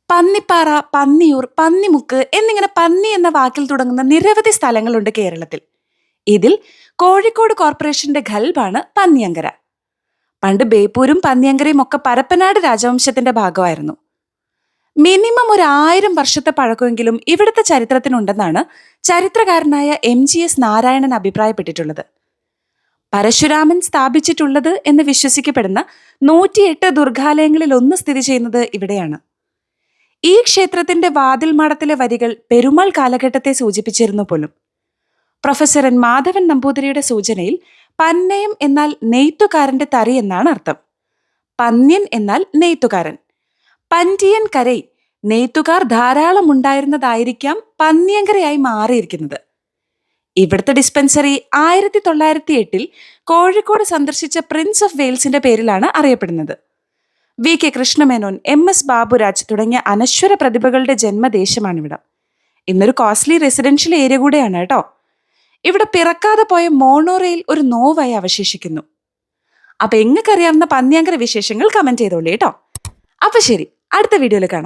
പന്നിപ്പാറ, പന്നിയൂർ, പന്നിമുക്ക് എന്നിങ്ങനെ പന്നി എന്ന വാക്കിൽ തുടങ്ങുന്ന നിരവധി സ്ഥലങ്ങളുണ്ട് കേരളത്തിൽ. ഇതിൽ കോഴിക്കോട് കോർപ്പറേഷന്റെ ഖൽബാണ് പന്നിയങ്കര. പണ്ട് ബേപ്പൂരും പന്നിയങ്കരയും ഒക്കെ പരപ്പനാട് രാജവംശത്തിന്റെ ഭാഗമായിരുന്നു. മിനിമം 1000 വർഷത്തെ പഴക്കമെങ്കിലും ഇവിടുത്തെ ചരിത്രത്തിനുണ്ടെന്നാണ് ചരിത്രകാരനായ MGS നാരായണൻ അഭിപ്രായപ്പെട്ടിട്ടുള്ളത്. പരശുരാമൻ സ്ഥാപിച്ചിട്ടുള്ളത് എന്ന് വിശ്വസിക്കപ്പെടുന്ന 108 ദുർഗാലയങ്ങളിൽ ഒന്ന് സ്ഥിതി ചെയ്യുന്നത് ഇവിടെയാണ്. ഈ ക്ഷേത്രത്തിന്റെ വാതിൽ മാടത്തിലെ വരികൾ പെരുമാൾ കാലഘട്ടത്തെ സൂചിപ്പിച്ചിരുന്നു പോലും. പ്രൊഫസർ എൻ മാധവൻ നമ്പൂതിരിയുടെ സൂചനയിൽ പന്നയം എന്നാൽ നെയ്ത്തുകാരന്റെ തറി എന്നാണ് അർത്ഥം. പന്യൻ എന്നാൽ നെയ്ത്തുകാരൻ. പന്റിയൻ കരൈ, നെയ്ത്തുകാർ ധാരാളം ഉണ്ടായിരുന്നതായിരിക്കാം പന്നിയങ്കരയായി മാറിയിരിക്കുന്നത്. ഇവിടുത്തെ ഡിസ്പെൻസറി 1908 കോഴിക്കോട് സന്ദർശിച്ച പ്രിൻസ് ഓഫ് വെയിൽസിന്റെ പേരിലാണ് അറിയപ്പെടുന്നത്. VK കൃഷ്ണമേനോൻ, MS ബാബുരാജ് തുടങ്ങിയ അനശ്വര പ്രതിഭകളുടെ ജന്മദേശമാണിവിടം. ഇന്നൊരു കോസ്റ്റ്ലി റെസിഡൻഷ്യൽ ഏരിയ കൂടെയാണ് കേട്ടോ. ഇവിടെ പിറക്കാതെ പോയ മോണോറെയിൽ ഒരു നോവായി അവശേഷിക്കുന്നു. അപ്പൊ എങ്ങക്കറിയാവുന്ന പന്നിയങ്കര വിശേഷങ്ങൾ കമന്റ് ചെയ്തോളൂ കേട്ടോ. അപ്പൊ ശരി, അടുത്ത വീഡിയോയിൽ കാണാം.